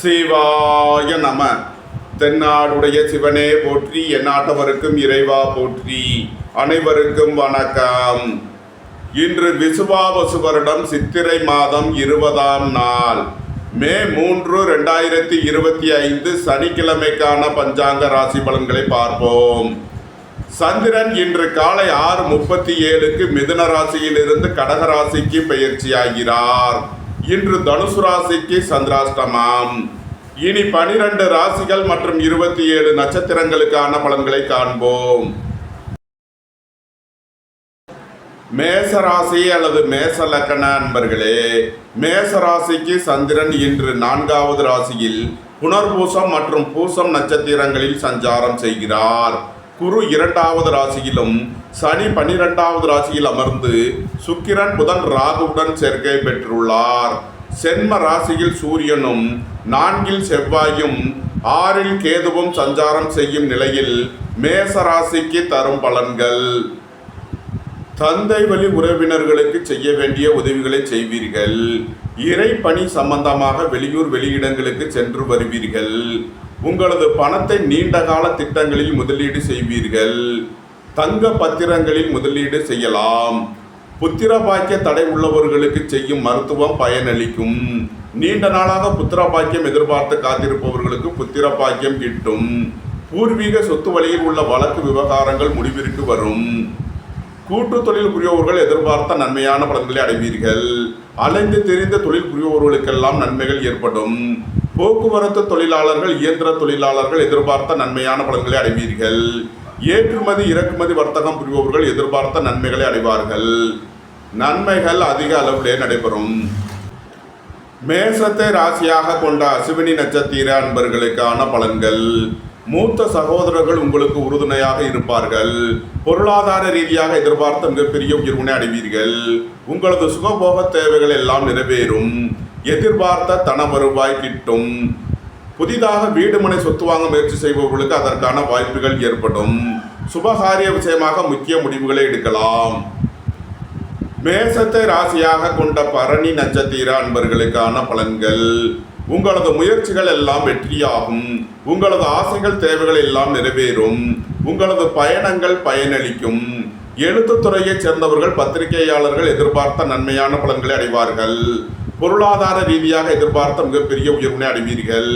சிவாய நம. தென்னாடுடைய சிவனே போற்றி, எந்நாட்டவருக்கும் இறைவா போற்றி. அனைவருக்கும் வணக்கம். இன்று விசுவாவசு வருடம் சித்திரை மாதம் 20ஆம் நாள், மே 3, 2025 சனிக்கிழமைக்கான பஞ்சாங்க ராசி பலன்களை பார்ப்போம். சந்திரன் இன்று காலை 6:37 மிதுன ராசியிலிருந்து கடக ராசிக்கு பெயர்ச்சியாகிறார். இன்று தனுசு ராசிக்கு சந்திராஷ்டமம். இனி 12 ராசிகள் மற்றும் 27 நட்சத்திரங்களுக்கான பலன்களை காண்போம். மேச ராசி அல்லது மேச லக்கண அன்பர்களே, மேச ராசிக்கு சந்திரன் இன்று 4வது ராசியில் புனர்பூசம் மற்றும் பூசம் நட்சத்திரங்களில் சஞ்சாரம் செய்கிறார். குரு 2வது ராசியிலும் சனி 12வது ராசியில் அமர்ந்து சுக்கிரன் புதன் ராகுவுடன் சேர்க்கை பெற்றுள்ளார். சென்ம ராசியில் சூரியனும் 4ல் செவ்வாயும் 6ல் கேதுவும் சஞ்சாரம் செய்யும் நிலையில் மேச ராசிக்கு தரும் பலன்கள். தந்தை வழி உறவினர்களுக்கு செய்ய வேண்டிய உதவிகளை செய்வீர்கள். இறை பணி சம்பந்தமாக வெளியூர் வெளியிடங்களுக்கு சென்று வருவீர்கள். உங்களது பணத்தை நீண்டகால திட்டங்களில் முதலீடு செய்வீர்கள். தங்க பத்திரங்களில் முதலீடு செய்யலாம். புத்திர பாக்கிய தடை உள்ளவர்களுக்கு செய்யும் மருத்துவம் பயனளிக்கும். நீண்ட நாளாக புத்திர பாக்கியம் எதிர்பார்த்து காத்திருப்பவர்களுக்கு புத்திர பாக்கியம் கிட்டும். பூர்வீக சொத்து வழியில் உள்ள வழக்கு விவகாரங்கள் முடிவிற்கு வரும். கூட்டு தொழில் புரிபவர்கள் எதிர்பார்த்த நன்மையான பலன்களை அடைவீர்கள். அலைந்து தெரிந்த தொழில் புரிபவர்களுக்கெல்லாம் நன்மைகள் ஏற்படும். போக்குவரத்து தொழிலாளர்கள், இயந்திர தொழிலாளர்கள் எதிர்பார்த்த நன்மையான பலன்களை அடைவீர்கள். ஏற்றுமதி இறக்குமதி வர்த்தகம் புரிபவர்கள் எதிர்பார்த்த நன்மைகளை அடைவார்கள். நன்மைகள் அதிக அளவிலே நடைபெறும். மேசத்தை ராசியாக கொண்ட அசுவினி நட்சத்திர அன்பர்களுக்கான பலன்கள். மூத்த சகோதரர்கள் உங்களுக்கு உறுதுணையாக இருப்பார்கள். பொருளாதார ரீதியாக எதிர்பார்த்த மிகப்பெரிய உயர்வினை அடைவீர்கள். உங்களது சுகபோக தேவைகள் எல்லாம் நிறைவேறும். எதிர்பார்த்த தன வருவாய் கிட்டும். புதிதாக வீடு மனை சொத்து வாங்க முயற்சி செய்பவர்களுக்கு அதற்கான வாய்ப்புகள் ஏற்படும். சுபகாரிய விஷயமாக முக்கிய முடிவுகளை எடுக்கலாம். மேசத்தை ராசியாக கொண்ட பரணி நட்சத்திர அன்பர்களுக்கான பலன்கள். உங்களது முயற்சிகள் எல்லாம் வெற்றியாகும். உங்களது ஆசைகள் தேவைகள் எல்லாம் நிறைவேறும். உங்களது பயணங்கள் பயனளிக்கும். எழுத்துத்துறையைச் சேர்ந்தவர்கள், பத்திரிகையாளர்கள் எதிர்பார்த்த நன்மையான பலன்களை அடைவார்கள். பொருளாதார ரீதியாக எதிர்பார்த்த மிகப்பெரிய உயர்வினை அடைவீர்கள்.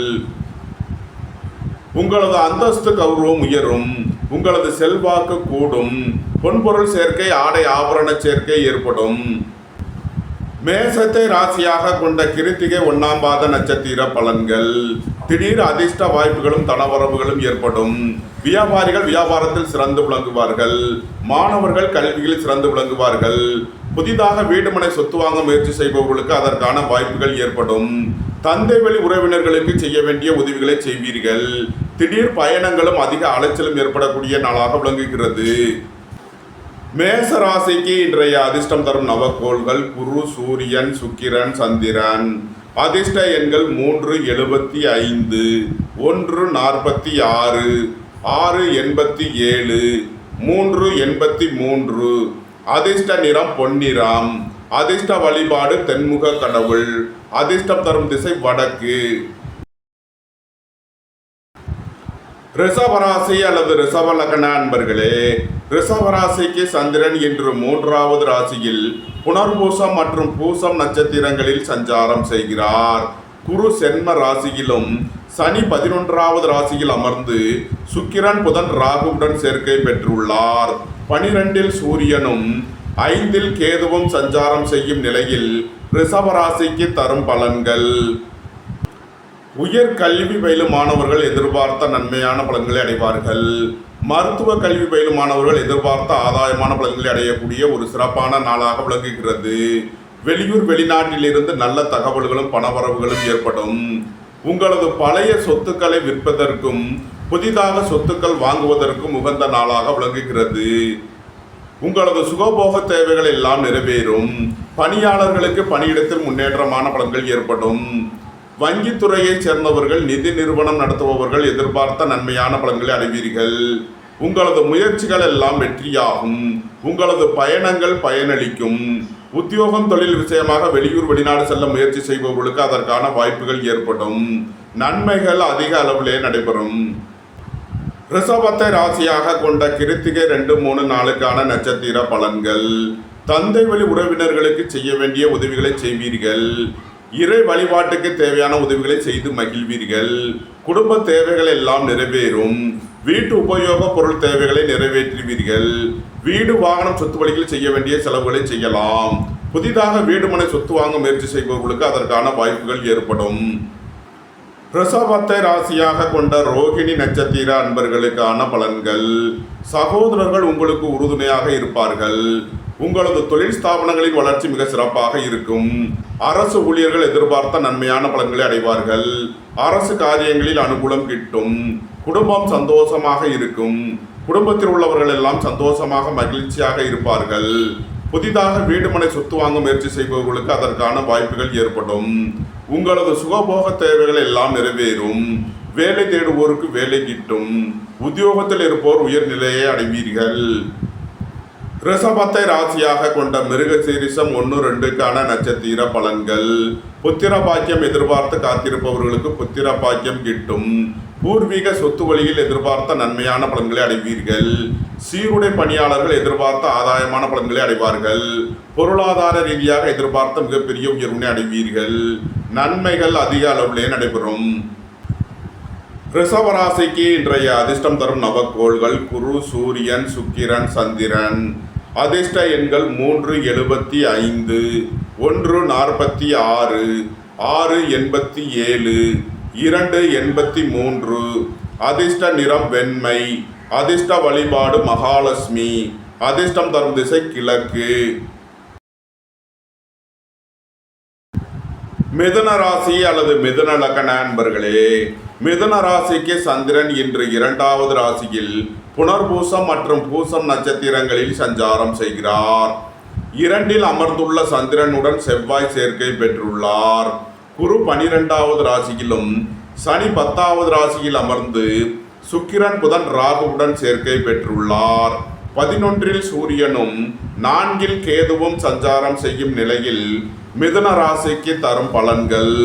உங்களது அந்தஸ்து கௌரவம் உயரும். உங்களது செல்வாக்கு கூடும். பொன்பொருள் சேர்க்கை, ஆடை ஆபரண சேர்க்கை ஏற்படும். மேசத்தை ராசியாக கொண்ட கிருத்திகை 1ஆம் பாத நட்சத்திர பலன்கள். திடீர் அதிர்ஷ்ட வாய்ப்புகளும் தனவரவுகளும் ஏற்படும். வியாபாரிகள் வியாபாரத்தில் சிறந்து விளங்குவார்கள். மாணவர்கள் கல்வியில் சிறந்து விளங்குவார்கள். புதிதாக வீடுமனை சொத்து வாங்க முயற்சி செய்பவர்களுக்கு அதற்கான வாய்ப்புகள் ஏற்படும். தந்தை வழி உறவினர்களுக்கு செய்ய வேண்டிய உதவிகளை செய்வீர்கள். திடீர் பயணங்களும் அதிக அலைச்சலும் ஏற்படக்கூடிய நாளாக விளங்குகிறது. மேச ராசிக்கு இன்றைய அதிர்ஷ்டம் தரும் நவக்கோள்கள் குரு, சூரியன், சுக்கிரன், சந்திரன். அதிர்ஷ்ட எண்கள் 375, 146, 687, 383. அதிர்ஷ்ட நிறம் பொன்னிறம். அதிர்ஷ்ட வழிபாடு தென்முக கடவுள். அதிர்ஷ்டம் தரும் திசை வடக்கு. ரிஷபராசி அல்லது ரிஷப லக்ன அன்பர்களே, ரிஷபராசிக்கு சந்திரன் இன்று 3வது ராசியில் புனர்பூசம் மற்றும் பூசம் நட்சத்திரங்களில் சஞ்சாரம் செய்கிறார். குரு சென்ம ராசியிலும் சனி 11வது ராசியில் அமர்ந்து சுக்கிரன் புதன் ராகுவுடன் சேர்க்கை பெற்றுள்ளார். 12ல் சூரியனும் 5ல் கேதுவும் சஞ்சாரம் செய்யும் நிலையில் ரிஷபராசிக்கு தரும் பலன்கள். உயர் கல்வி பயிலும் மாணவர்கள் எதிர்பார்த்த நன்மையான பலன்களை அடைவார்கள். மருத்துவ கல்வி பயிலும் மாணவர்கள் எதிர்பார்த்த ஆதாயமான பலன்களை அடையக்கூடிய ஒரு சிறப்பான நாளாக விளங்குகிறது. வெளியூர் வெளிநாட்டிலிருந்து நல்ல தகவல்களும் பணவரவுகளும் ஏற்படும். உங்களது பழைய சொத்துக்களை விற்பதற்கும் புதிதாக சொத்துக்கள் வாங்குவதற்கும் உகந்த நாளாக விளங்குகிறது. உங்களது சுகபோக தேவைகள் எல்லாம் நிறைவேறும். பணியாளர்களுக்கு பணியிடத்தில் முன்னேற்றமான பலன்கள் ஏற்படும். வங்கித்துறையைச் சேர்ந்தவர்கள், நிதி நிறுவனம் நடத்துபவர்கள் எதிர்பார்த்த நன்மையான பலன்களை அடைவீர்கள். உங்களது முயற்சிகள் எல்லாம் வெற்றியாகும். உங்களது பயணங்கள் பயனளிக்கும். உத்தியோகம் தொழில் விஷயமாக வெளியூர் வெளிநாடு செல்ல முயற்சி செய்பவர்களுக்கு அதற்கான வாய்ப்புகள் ஏற்படும். நன்மைகள் அதிக அளவிலே நடைபெறும். ரிஷபத்தை ராசியாக கொண்ட கிருத்திகை 2, 3, 4க்கான நட்சத்திர பலன்கள். தந்தை வழி உறவினர்களுக்கு செய்ய வேண்டிய உதவிகளை செய்வீர்கள். இறை வழிபாட்டுக்கு தேவையான உதவிகளை செய்து மகிழ்வீர்கள். குடும்ப தேவைகள் எல்லாம் நிறைவேறும். வீட்டு உபயோக பொருள் தேவைகளை நிறைவேற்றுவீர்கள். வீடு வாகனம் சொத்து வழியில் செய்ய வேண்டிய செலவுகளை செய்யலாம். புதிதாக வீடு மனை சொத்து வாங்க முயற்சி செய்பவர்களுக்கு அதற்கான வாய்ப்புகள் ஏற்படும். ரிஷபத்தை ராசியாக கொண்ட ரோகிணி நட்சத்திர அன்பர்களுக்கான பலன்கள். சகோதரர்கள் உங்களுக்கு உறுதுணையாக இருப்பார்கள். உங்களது தொழில் ஸ்தாபனங்களின் வளர்ச்சி மிக சிறப்பாக இருக்கும். அரசு ஊழியர்கள் எதிர்பார்த்த நன்மையான பலன்களை அடைவார்கள். அரசு காரியங்களில் அனுகூலம் கிட்டும். குடும்பம் சந்தோஷமாக இருக்கும். குடும்பத்தில் உள்ளவர்கள் எல்லாம் சந்தோஷமாக மகிழ்ச்சியாக இருப்பார்கள். புதிதாக வீடுமனை சொத்து வாங்க முயற்சி செய்பவர்களுக்கு அதற்கான வாய்ப்புகள் ஏற்படும். உங்களது சுகபோக தேவைகள் எல்லாம் நிறைவேறும். வேலை தேடுவோருக்கு வேலை கிட்டும். உத்தியோகத்தில் இருப்போர் உயர்நிலையை அடைவீர்கள். ரிஷபத்தை ராசியாக கொண்ட மிருகசீரிஷம் 1, 2க்கான நட்சத்திர பலன்கள். புத்திர பாக்கியம் எதிர்பார்த்து காத்திருப்பவர்களுக்கு புத்திர பாக்கியம் கிட்டும். பூர்வீக சொத்து வழியில் எதிர்பார்த்த நன்மையான பலன்களை அடைவீர்கள். சீருடை பணியாளர்கள் எதிர்பார்த்த ஆதாயமான பலன்களை அடைவார்கள். பொருளாதார ரீதியாக எதிர்பார்த்த மிகப்பெரிய உயர்வினை அடைவீர்கள். நன்மைகள் அதிக அளவிலே நடைபெறும். ரிஷபராசிக்கு இன்றைய அதிர்ஷ்டம் தரும் நவக்கோள்கள் குரு, சூரியன், சுக்கிரன், சந்திரன். அதிர்ஷ்ட எண்கள் 3, 75, 1, 46, 6, 87, 2, 83. அதிர்ஷ்ட நிறம் வெண்மை. அதிர்ஷ்ட வழிபாடு மகாலட்சுமி. அதிர்ஷ்டம் தரும் திசை கிழக்கு. மிதுன ராசி அல்லது மிதுன லக்ன அன்பர்களே, மிதுன ராசிக்கு சந்திரன் இன்று 2வது ராசியில் புனர்பூசம் மற்றும் பூசம் நட்சத்திரங்களில் சஞ்சாரம் செய்கிறார். 2ல் அமர்ந்துள்ள சந்திரனுடன் செவ்வாய் சேர்க்கை பெற்றுள்ளார். குரு 12வது ராசியிலும் சனி 10வது ராசியில் அமர்ந்து சுக்கிரன், புதன், ராகுவுடன் சேர்க்கை பெற்றுள்ளார். 11ல் சூரியனும் 4ல் கேதுவும் சஞ்சாரம் செய்யும் நிலையில் மிதுன ராசிக்கு தரும் பலன்கள்.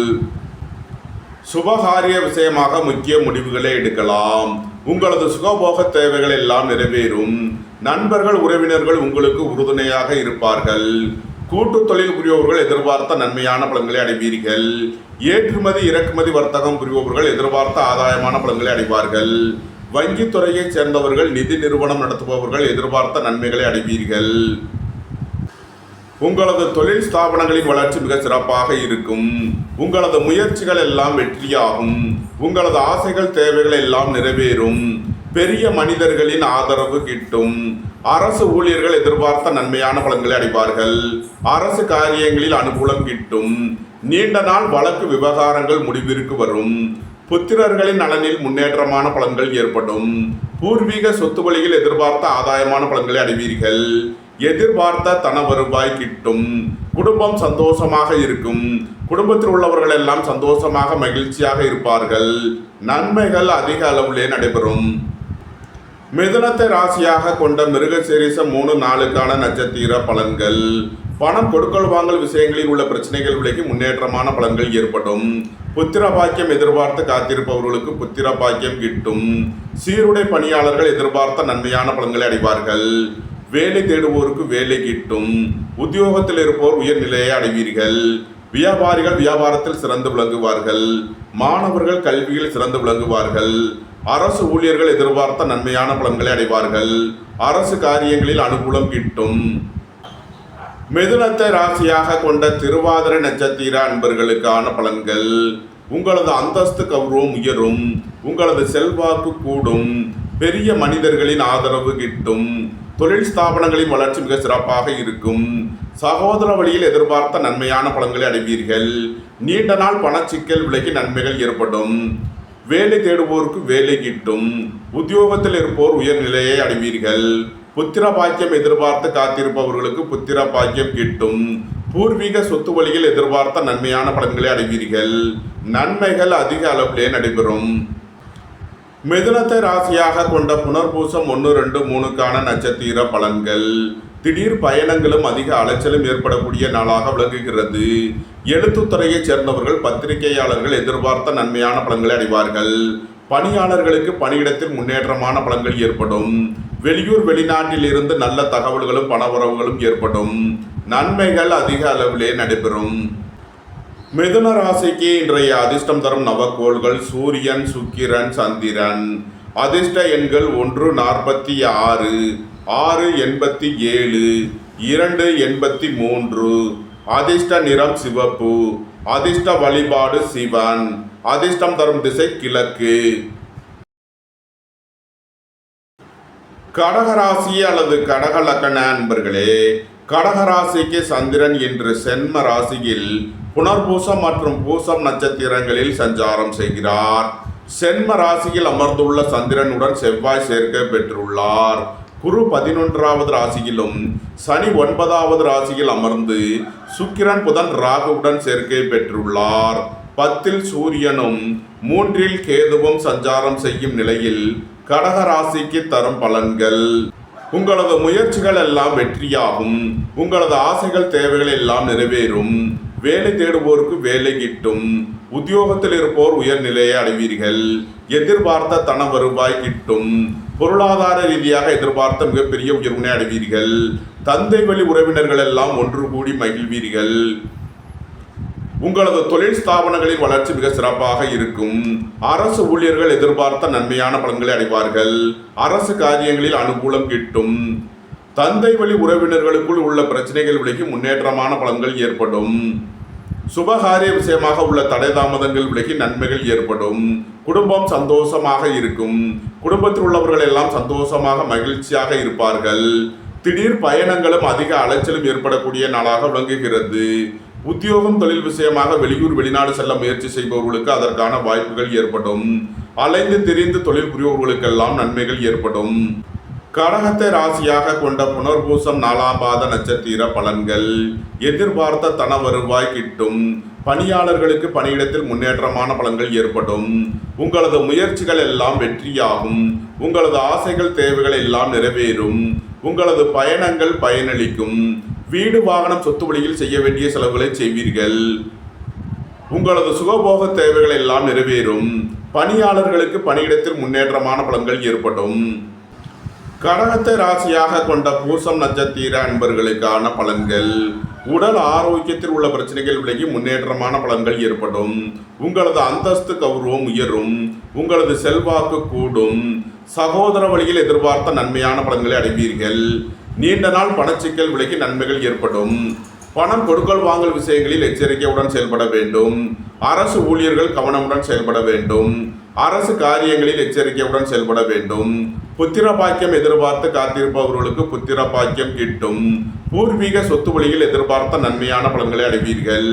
சுபகாரிய விஷயமாக முக்கிய முடிவுகளை எடுக்கலாம். உங்களது சுகபோக தேவைகள் எல்லாம் நிறைவேறும். நண்பர்கள், உறவினர்கள் உங்களுக்கு உறுதுணையாக இருப்பார்கள். கூட்டு தொழில் புரிபவர்கள் எதிர்பார்த்த நன்மையான பலன்களை அடைவீர்கள். ஏற்றுமதி இறக்குமதி வர்த்தகம் புரிபவர்கள் எதிர்பார்த்த ஆதாயமான பலன்களை அடைவார்கள். வங்கித்துறையைச் சேர்ந்தவர்கள், நிதி நிறுவனம் நடத்துபவர்கள் எதிர்பார்த்த நன்மைகளை அடைவீர்கள். உங்களது தொழில் ஸ்தாபனங்களின் வளர்ச்சி மிக சிறப்பாக இருக்கும். உங்களது முயற்சிகள் எல்லாம் வெற்றியாகும். உங்களது ஆசைகள், தேவைகள் எல்லாம் நிறைவேறும். பெரிய மனிதர்களின் ஆதரவு கிட்டும். அரசு ஊழியர்கள் எதிர்பார்த்த நன்மையான பலன்களை அடைவார்கள். அரசு காரியங்களில் அனுகூலம் கிட்டும். நீண்ட நாள் வழக்கு விவகாரங்கள் முடிவிற்கு வரும். புத்திரர்களின் நலனில் முன்னேற்றமான பலன்கள் ஏற்படும். பூர்வீக சொத்து வழியில் எதிர்பார்த்த ஆதாயமான பலன்களை அடைவீர்கள். எதிர்பார்த்த தன வருவாய் கிட்டும். குடும்பம் சந்தோஷமாக இருக்கும். குடும்பத்தில் உள்ளவர்கள் எல்லாம் சந்தோஷமாக மகிழ்ச்சியாக இருப்பார்கள். நன்மைகள் அதிக அளவிலே நடைபெறும். மிதுனத்தை ராசியாக கொண்ட மிருகசீரிஷம் 3, 4க்கான நட்சத்திர பலன்கள். பணம் கொடுக்கல் வாங்கல் விஷயங்களில் உள்ள பிரச்சனைகள் விலகி முன்னேற்றமான பலன்கள் ஏற்படும். புத்திர பாக்கியம் எதிர்பார்த்து காத்திருப்பவர்களுக்கு புத்திர பாக்கியம் கிட்டும். சீருடை பணியாளர்கள் எதிர்பார்த்த நன்மையான பலன்களை அடைவார்கள். வேலை தேடுவோருக்கு வேலை கிட்டும். உத்தியோகத்தில் இருப்போர் உயர்நிலையை அடைவீர்கள். வியாபாரிகள் வியாபாரத்தில் சிறந்து விளங்குவார்கள். மாணவர்கள் கல்வியில் சிறந்து விளங்குவார்கள். அரசு ஊழியர்கள் எதிர்பார்த்த நன்மையான பலன்களை அடைவார்கள். அரசு காரியங்களில் அனுகூலம் கிட்டும். மிதுனத்தை ராசியாக கொண்ட திருவாதிரை நட்சத்திர அன்பர்களுக்கான பலன்கள். உங்களது அந்தஸ்து கௌரவம் உயரும். உங்களது செல்வாக்கு கூடும். பெரிய மனிதர்களின் ஆதரவு கிட்டும். தொழில் ஸ்தாபனங்களின் வளர்ச்சி மிக சிறப்பாக இருக்கும். சகோதர வழியில் எதிர்பார்த்த நன்மையான பலன்களை அடைவீர்கள். நீண்ட நாள் பணச்சிக்கல் விலகி நன்மைகள் ஏற்படும். வேலை தேடுவோருக்கு வேலை கிட்டும். உத்தியோகத்தில் இருப்போர் உயர்நிலையை அடைவீர்கள். புத்திர பாக்கியம் எதிர்பார்த்து காத்திருப்பவர்களுக்கு புத்திர பாக்கியம் கிட்டும். பூர்வீக சொத்து வழியில் எதிர்பார்த்த நன்மையான பலன்களை அடைவீர்கள். நன்மைகள் அதிக அளவிலே நடைபெறும். மிதுனத்தை ராசியாக கொண்ட புனர்பூசம் 1, 2, 3க்கான நட்சத்திர பலன்கள். திடீர் பயணங்களும் அதிக அலைச்சலும் ஏற்படக்கூடிய நாளாக விளங்குகிறது. எழுத்துத்துறையைச் சேர்ந்தவர்கள் பத்திரிகையாளர்கள் எதிர்பார்த்த நன்மையான பலன்களை அடைவார்கள். பணியாளர்களுக்கு பணியிடத்தில் முன்னேற்றமான பலன்கள் ஏற்படும். வெளியூர் வெளிநாட்டில் இருந்து நல்ல தகவல்களும் பணவரவுகளும் ஏற்படும். நன்மைகள் அதிக அளவிலே நடைபெறும். மிதுன ராசிக்கு இன்றைய அதிர்ஷ்டம் தரும் நவக்கோள்கள் சூரியன், சுக்கிரன், சந்திரன். அதிர்ஷ்ட எண்கள் 146, 687, 283. அதிர்ஷ்ட நிறம் சிவப்பு. அதிர்ஷ்ட வழிபாடு சிவன். அதிர்ஷ்டம் தரும் திசை கிழக்கு. கடகராசி அல்லது கடக லக்ன அன்பர்களே, கடகராசிக்கு சந்திரன் இன்று சென்ம ராசியில் புனர்பூசம் மற்றும் பூசம் நட்சத்திரங்களில் சஞ்சாரம் செய்கிறார். சென்ம ராசியில் அமர்ந்துள்ள சந்திரனுடன் செவ்வாய் சேர்க்கை பெற்றுள்ளார். குரு 11வது ராசியிலும் சனி 9வது ராசியில் அமர்ந்து சுக்கிரன் புதன் ராகுவுடன் சேர்க்கை பெற்றுள்ளார். 10ல் சூரியனும் 3ல் கேதுவும் சஞ்சாரம் செய்யும் நிலையில் கடக ராசிக்கு தரும் பலன்கள்: உங்களது முயற்சிகள் எல்லாம் வெற்றியாகும். உங்களது ஆசைகள் தேவைகள் எல்லாம் நிறைவேறும். வேலை தேடுவோருக்கு வேலை கிட்டும். உத்தியோகத்தில் இருப்போர் உயர்நிலையை அடைவீர்கள். எதிர்பார்த்த தன வருவாய் கிட்டும். பொருளாதார ரீதியாக எதிர்பார்த்த மிகப்பெரிய உயர்வினை அடைவீர்கள். தந்தை வழி உறவினர்கள் எல்லாம் ஒன்று கூடி மகிழ்வீர்கள். உங்களது தொழில் ஸ்தாபனங்களின் வளர்ச்சி மிக சிறப்பாக இருக்கும். அரசு ஊழியர்கள் எதிர்பார்த்த நன்மையான பலன்களை அடைவார்கள். அரசு காரியங்களில் அனுகூலம் கிட்டும். தந்தை வழி உறவினர்களுக்குள் உள்ள பிரச்சனைகள் விலகி முன்னேற்றமான பலன்கள் ஏற்படும். சுபகாரிய விஷயமாக உள்ள தடை தாமதங்கள் விலகி நன்மைகள் ஏற்படும். குடும்பம் சந்தோஷமாக இருக்கும். குடும்பத்தில் உள்ளவர்கள் எல்லாம் சந்தோஷமாக மகிழ்ச்சியாக இருப்பார்கள். திடீர் பயணங்களும் அதிக அலைச்சலும் ஏற்படக்கூடிய நாளாக விளங்குகிறது. உத்தியோகம் தொழில் விஷயமாக வெளியூர் வெளிநாடு செல்ல முயற்சி செய்பவர்களுக்கு அதற்கான வாய்ப்புகள் ஏற்படும். அலைந்து திரிந்து தொழில் புரிபவர்களுக்கெல்லாம் நன்மைகள் ஏற்படும். கடகத்தை ராசியாக கொண்ட புனர்பூசம் 4ஆம் பாத நட்சத்திர பலன்கள்: எதிர்பார்த்த தன வருவாய் கிட்டும். பணியாளர்களுக்கு பணியிடத்தில் முன்னேற்றமான பலன்கள் ஏற்படும். உங்களது முயற்சிகள் எல்லாம் வெற்றியாகும். உங்களது ஆசைகள் தேவைகள் எல்லாம் நிறைவேறும். உங்களது பயணங்கள் பயனளிக்கும். வீடு வாகனம் சொத்து வழியில் செய்ய வேண்டிய செலவுகளை செய்வீர்கள். உங்களது சுகபோக தேவைகள் எல்லாம் நிறைவேறும். பணியாளர்களுக்கு பணியிடத்தில் முன்னேற்றமான பலன்கள் ஏற்படும். கடகத்தை ராசியாக கொண்ட பூசம் நட்சத்திர அன்பர்களுக்கான பலன்கள்: உடல் ஆரோக்கியத்தில் உள்ள பிரச்சனைகள் விலகி முன்னேற்றமான பலன்கள் ஏற்படும். உங்களது அந்தஸ்து கௌரவம் உயரும். உங்களது செல்வாக்கு கூடும். சகோதர வழியில் எதிர்பார்த்த நன்மையான பலன்களை அடைவீர்கள். நீண்ட நாள் பணச்சிக்கல் விலகி நன்மைகள் ஏற்படும். பணம் கொடுக்கல் வாங்கல் விஷயங்களில் எச்சரிக்கையுடன் செயல்பட வேண்டும். அரசு ஊழியர்கள் கவனமுடன் செயல்பட வேண்டும். அரசு காரியங்களில் எச்சரிக்கையுடன் செயல்பட வேண்டும். புத்திர பாக்கியம் எதிர்பார்த்து காத்திருப்பவர்களுக்கு புத்திர பாக்கியம் கிட்டும். பூர்வீக சொத்து வழியில் எதிர்பார்த்த நன்மையான பலன்களை அடைவீர்கள்.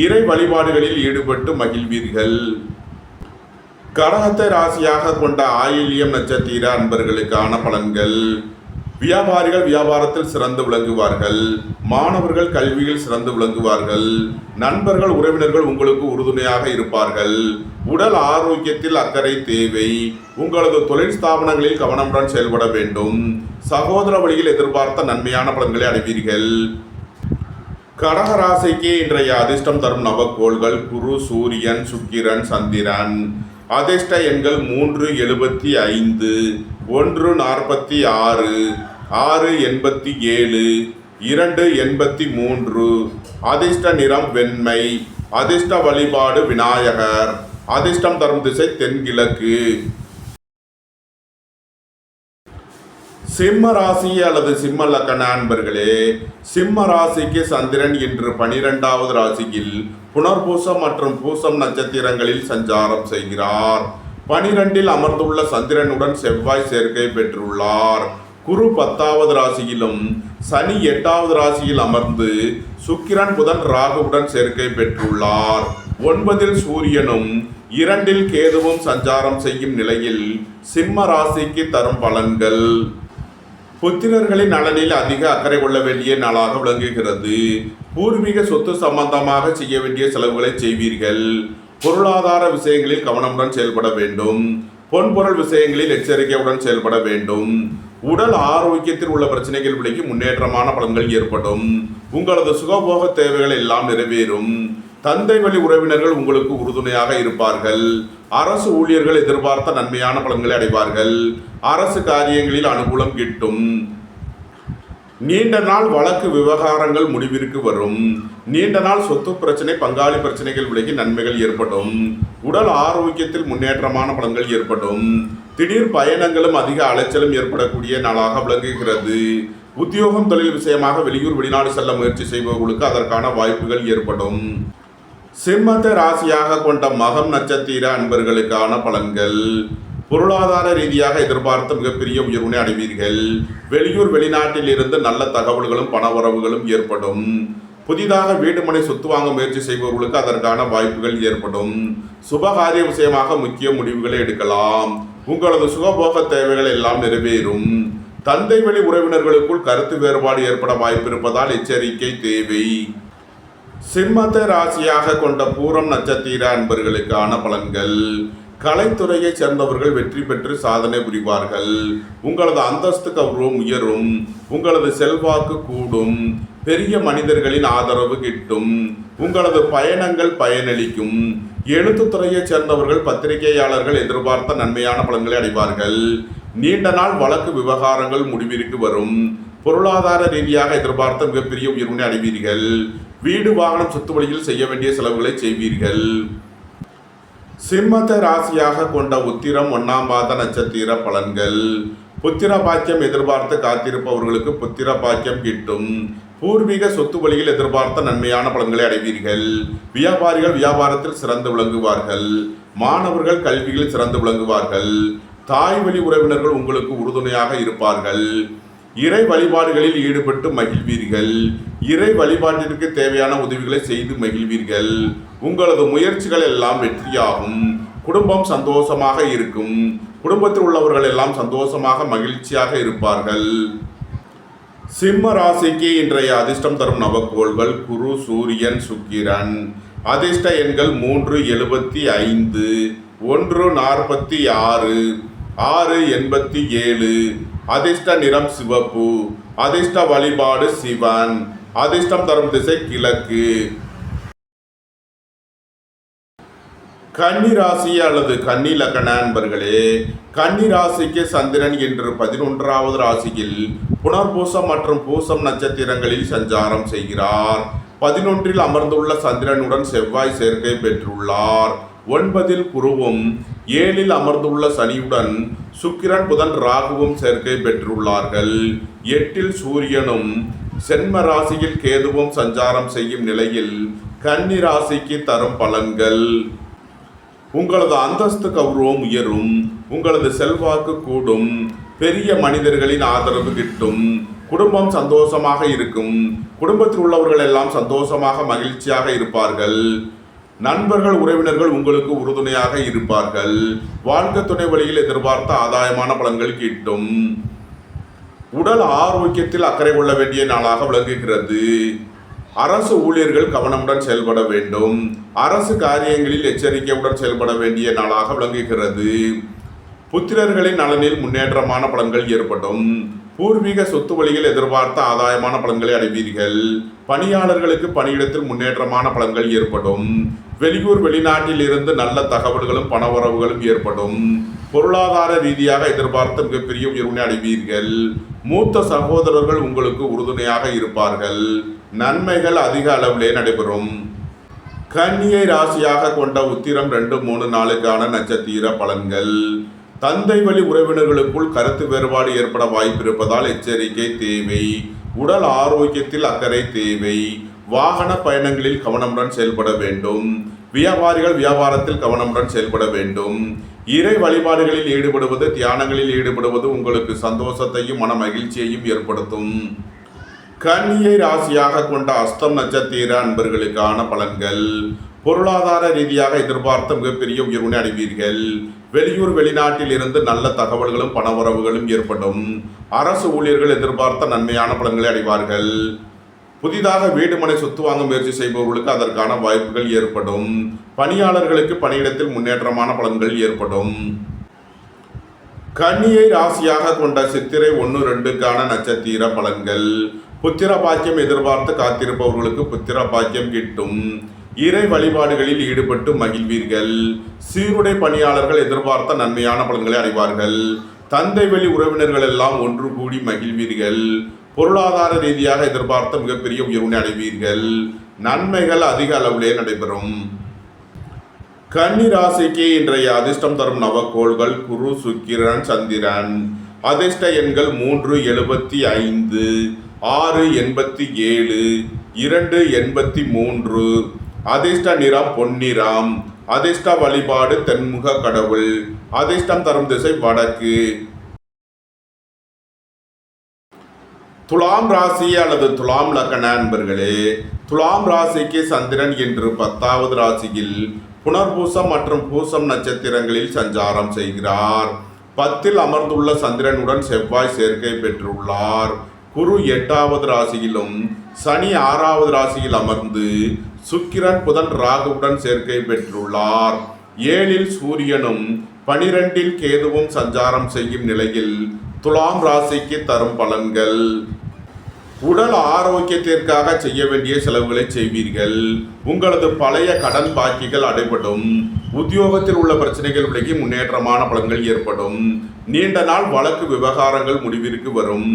இறை வழிபாடுகளில் ஈடுபட்டு மகிழ்வீர்கள். கடகத்தை ராசியாக கொண்ட ஆயில்யம் நட்சத்திர அன்பர்களுக்கான பலன்கள்: வியாபாரிகள் வியாபாரத்தில் சிறந்து விளங்குவார்கள். மாணவர்கள் கல்வியில் சிறந்து விளங்குவார்கள். நண்பர்கள் உறவினர்கள் உங்களுக்கு உறுதுணையாக இருப்பார்கள். உடல் ஆரோக்கியத்தில் அக்கறை தேவை. உங்களது தொழில் ஸ்தாபனங்களில் கவனமுடன் செயல்பட வேண்டும். சகோதர வழியில் எதிர்பார்த்த நன்மையான பலன்களை அடைவீர்கள். கடகராசிக்கு இன்றைய அதிர்ஷ்டம் தரும் நவக்கோள்கள் குரு, சூரியன், சுக்கிரன், சந்திரன். அதிர்ஷ்ட எண்கள் 375, 146, 687, 283. அதிர்ஷ்ட நிறம் வெண்மை. அதிர்ஷ்ட வழிபாடு விநாயகர். அதிர்ஷ்டம் தரும் திசை தென்கிழக்கு. சிம்ம ராசி அல்லது சிம்ம லக்ன அன்பர்களே, சிம்ம ராசிக்கு சந்திரன் இன்று 12வது ராசியில் புனர்பூசம் மற்றும் பூசம் நட்சத்திரங்களில் சஞ்சாரம் செய்கிறார். 12ல் அமர்ந்துள்ள சந்திரனுடன் செவ்வாய் சேர்க்கை பெற்றுள்ளார். குரு 10வது ராசியிலும் சனி 8வது ராசியில் அமர்ந்து சுக்கிரன் புதன் ராகுவுடன் சேர்க்கை பெற்றுள்ளார். 9ல் சூரியனும் 2ல் கேதுவும் சஞ்சாரம் செய்யும் நிலையில் சிம்ம ராசிக்கு தரும் பலன்கள்: புத்திரர்களின் நலனில் அதிக அக்கறை கொள்ள வேண்டிய நாளாக விளங்குகிறது. பூர்வீக சொத்து சம்பந்தமாக செய்ய வேண்டிய செலவுகளை செய்வீர்கள். பொருளாதார விஷயங்களில் கவனமுடன் செயல்பட வேண்டும். பொன்பொருள் விஷயங்களில் எச்சரிக்கையுடன் செயல்பட வேண்டும். உடல் ஆரோக்கியத்தில் உள்ள பிரச்சனைகள் விலகி முன்னேற்றமான பலன்கள் ஏற்படும். உங்களது சுகபோக தேவைகள் எல்லாம் நிறைவேறும். தந்தை வழி உறவினர்கள் உங்களுக்கு உறுதுணையாக இருப்பார்கள். அரசு ஊழியர்கள் எதிர்பார்த்த நன்மையான பலன்களை அடைவார்கள். அரசு காரியங்களில் அனுகூலம் கிட்டும். நீண்ட நாள் வழக்கு விவகாரங்கள் முடிவிற்கு வரும். நீண்ட நாள் சொத்து பிரச்சனை, பங்காளி பிரச்சனைகள் விலகி நன்மைகள் ஏற்படும். உடல் ஆரோக்கியத்தில் முன்னேற்றமான பலன்கள் ஏற்படும். திடீர் பயணங்களும் அதிக அலைச்சலும் ஏற்படக்கூடிய நாளாக விளங்குகிறது. உத்தியோகம், தொழில் விஷயமாக வெளியூர் வெளிநாடு செல்ல முயற்சி செய்பவர்களுக்கு அதற்கான வாய்ப்புகள் ஏற்படும். சிம்மத்தை ராசியாக கொண்ட மகம் நட்சத்திர அன்பர்களுக்கான பலன்கள். பொருளாதார ரீதியாக எதிர்பார்த்த மிகப்பெரிய உயர்வினை அடைவீர்கள். வெளியூர் வெளிநாட்டில் இருந்து நல்ல தகவல்களும் பணவரவுகளும் ஏற்படும். புதிதாக வீடு மனை சொத்து வாங்க முயற்சி செய்பவர்களுக்கு அதற்கான வாய்ப்புகள் ஏற்படும். சுபகாரிய விஷயமாக முக்கிய முடிவுகளை எடுக்கலாம். உங்களது சுகபோக தேவைகள் எல்லாம் நிறைவேறும். தந்தை வழி உறவினர்களுக்குள் கருத்து வேறுபாடு ஏற்பட வாய்ப்பு இருப்பதால் எச்சரிக்கை தேவை. சிம்மத்தை ராசியாக கொண்ட பூரம் நட்சத்திர அன்பர்களுக்கான பலன்கள். கலைத்துறையை சேர்ந்தவர்கள் வெற்றி பெற்று சாதனை புரிவார்கள். உங்களது அந்தஸ்து கௌரவம் உயரும். உங்களது செல்வாக்கு கூடும். பெரிய மனிதர்களின் ஆதரவு கிட்டும். உங்களது பயணங்கள் பயனளிக்கும். எழுத்துத்துறையை சேர்ந்தவர்கள், பத்திரிகையாளர்கள் எதிர்பார்த்த நன்மையான பலன்களை அடைவார்கள். நீண்ட நாள் வழக்கு விவகாரங்கள் முடிவிற்கு வரும். பொருளாதார ரீதியாக எதிர்பார்த்த மிகப்பெரிய உயர்வினை அடைவீர்கள். வீடு, வாகனம், சொத்து வழியில் செய்ய வேண்டிய செலவுகளை செய்வீர்கள். சிம்மத்தை ராசியாக கொண்ட உத்திரம் 1ஆம் பாத நட்சத்திர பலன்கள். புத்திர பாக்கியம் எதிர்பார்த்து காத்திருப்பவர்களுக்கு புத்திர பாக்கியம் கிட்டும். பூர்வீக சொத்து வழியில் எதிர்பார்த்த நன்மையான பலன்களை அடைவீர்கள். வியாபாரிகள் வியாபாரத்தில் சிறந்து விளங்குவார்கள். மாணவர்கள் கல்வியில் சிறந்து விளங்குவார்கள். தாய் வழி உறவினர்கள் உங்களுக்கு உறுதுணையாக இருப்பார்கள். இறை வழிபாடுகளில் ஈடுபட்டு மகிழ்வீர்கள். இறை வழிபாட்டிற்கு தேவையான உதவிகளை செய்து மகிழ்வீர்கள். உங்களது முயற்சிகள் எல்லாம் வெற்றியாகும். குடும்பம் சந்தோஷமாக இருக்கும். குடும்பத்தில் உள்ளவர்கள் எல்லாம் சந்தோஷமாக மகிழ்ச்சியாக இருப்பார்கள். சிம்ம ராசிக்கு இன்றைய அதிர்ஷ்டம் தரும் நவக்கோள்கள் குரு, சூரியன், சுக்கிரன். அதிர்ஷ்ட எண்கள் 3, 75, 1, 46, 6, 87. அதிர்ஷ்ட நிறம் சிவப்பு. அதிர்ஷ்ட வழிபாடு சிவன். அதிர்ஷ்டம் தரும் திசை கிழக்கு. கன்னி ராசி அல்லது கன்னி லக்ன அன்பர்களே, கன்னி ராசிக்கு சந்திரன் இன்று 11வது ராசியில் புனர்பூசம் மற்றும் பூசம் நட்சத்திரங்களில் சஞ்சாரம் செய்கிறார். 11இல் அமர்ந்துள்ள சந்திரனுடன் செவ்வாய் சேர்க்கை பெற்றுள்ளார். 9இல் குருவும் 7இல் அமர்ந்துள்ள சனியுடன் சுக்கிரன், புதன், ராகுவும் சேர்க்கை பெற்றுள்ளார்கள். 8இல் சூரியனும் சென்ம ராசியில் கேதுவும் சஞ்சாரம் செய்யும் நிலையில் கன்னி ராசிக்கு தரும் பலன்கள். உங்களது அந்தஸ்து கௌரவம் உயரும். உங்களது செல்வாக்கு கூடும். பெரிய மனிதர்களின் ஆதரவு கிட்டும். குடும்பம் சந்தோஷமாக இருக்கும். குடும்பத்தில் உள்ளவர்கள் எல்லாம் சந்தோஷமாக மகிழ்ச்சியாக இருப்பார்கள். நண்பர்கள், உறவினர்கள் உங்களுக்கு உறுதுணையாக இருப்பார்கள். வாழ்க்கை துணை வழியில் எதிர்பார்த்த ஆதாயமான பலன்கள் கிட்டும். உடல் ஆரோக்கியத்தில் அக்கறை கொள்ள வேண்டிய நாளாக விளங்குகிறது. அரசு ஊழியர்கள் கவனமுடன் செயல்பட வேண்டும். அரசு காரியங்களில் எச்சரிக்கையுடன் செயல்பட வேண்டிய நாளாக விளங்குகிறது. புத்திரர்களின் நலனில் முன்னேற்றமான பலன்கள் ஏற்படும். பூர்வீக சொத்து வழியில் எதிர்பார்த்த ஆதாயமான பலன்களை அடைவீர்கள். பணியாளர்களுக்கு பணியிடத்தில் முன்னேற்றமான பலன்கள் ஏற்படும். வெளியூர் வெளிநாட்டில் இருந்து நல்ல தகவல்களும் பணவரவுகளும் ஏற்படும். பொருளாதார ரீதியாக எதிர்பார்த்த மிகப்பெரிய உயர்வினை அடைவீர்கள். மூத்த சகோதரர்கள் உங்களுக்கு உறுதுணையாக இருப்பார்கள். நன்மைகள் அதிக அளவிலே நடைபெறும். கன்னியை ராசியாக கொண்ட உத்திரம் 2, 3, 4க்கான நட்சத்திர பலன்கள். தந்தை வழி உறவினர்களுக்குள் கருத்து வேறுபாடு ஏற்பட வாய்ப்பிருப்பதால் எச்சரிக்கை தேவை. உடல் ஆரோக்கியத்தில் அக்கறை தேவை. வாகன பயணங்களில் கவனமுடன் செயல்பட வேண்டும். வியாபாரிகள் வியாபாரத்தில் கவனமுடன் செயல்பட வேண்டும். இறை வழிபாடுகளில் ஈடுபடுவது, தியானங்களில் ஈடுபடுவது உங்களுக்கு சந்தோஷத்தையும் மன மகிழ்ச்சியையும் ஏற்படுத்தும். கன்னியை ராசியாக கொண்ட அஸ்தம் நட்சத்திர அன்பர்களுக்கான பலன்கள். பொருளாதார ரீதியாக எதிர்பார்த்த மிகப்பெரிய உயர்வினை அடைவீர்கள். வெளியூர் வெளிநாட்டில் இருந்து நல்ல தகவல்களும் பணவரவுகளும் ஏற்படும். அரசு ஊழியர்கள் எதிர்பார்த்த நன்மையான பலன்களை அடைவார்கள். புதிதாக வீடு மனை சொத்து வாங்க முயற்சி செய்பவர்களுக்கு அதற்கான வாய்ப்புகள் ஏற்படும். பணியாளர்களுக்கு பணியிடத்தில் முன்னேற்றமான பலன்கள் ஏற்படும். கன்னியை ராசியாக கொண்ட சித்திரை 1-2க்கான நட்சத்திர பலன்கள். புத்திர பாக்கியம் எதிர்பார்த்து காத்திருப்பவர்களுக்கு புத்திர பாக்கியம் கிட்டும். இறை வழிபாடுகளில் ஈடுபட்டு மகிழ்வீர்கள். சீருடை பணியாளர்கள் எதிர்பார்த்த நன்மையான பலன்களை அடைவார்கள். தந்தை வழி உறவினர்கள் எல்லாம் ஒன்று கூடி மகிழ்வீர்கள். பொருளாதார ரீதியாக எதிர்பார்த்த மிகப்பெரிய உயர்வினை அடைவீர்கள். நன்மைகள் அதிக அளவிலே நடைபெறும். கன்னி ராசிக்கு இன்றைய அதிர்ஷ்டம் தரும் நவக்கோள்கள் குரு, சுக்கிரன், சந்திரன். அதிர்ஷ்ட எண்கள் 375, 687, 283. அதிர்ஷ்ட நிறம் பொன்னிறம். அதிர்ஷ்ட வழிபாடு தென்முக கடவுள். அதிர்ஷ்டம் தரும் திசை வடக்கு. துலாம் ராசி அல்லது துலாம் லக்ன அன்பர்களே, துலாம் ராசிக்கு சந்திரன் இன்று 10வது ராசியில் புனர்பூசம் மற்றும் பூசம் நட்சத்திரங்களில் சஞ்சாரம் செய்கிறார். 10ல் அமர்ந்துள்ள சந்திரனுடன் செவ்வாய் சேர்க்கை பெற்றுள்ளார். குரு 8வது ராசியிலும் சனி 6வது ராசியில் அமர்ந்து சுக்கிரன் புதன் ராகுவுடன் சேர்க்கை பெற்றுள்ளார். 7ல் சூரியனும் 12ல் கேதுவும் சஞ்சாரம் செய்யும் நிலையில் துலாம் ராசிக்கு தரும் பலன்கள். உடல் ஆரோக்கியத்திற்காக செய்ய வேண்டிய செலவுகளை செய்வீர்கள். உங்களது பழைய கடன் பாக்கிகள் அடைபடும். உத்தியோகத்தில் உள்ள பிரச்சனைகள் விலகி முன்னேற்றமான பலன்கள் ஏற்படும். நீண்ட நாள் வழக்கு விவகாரங்கள் முடிவிற்கு வரும்.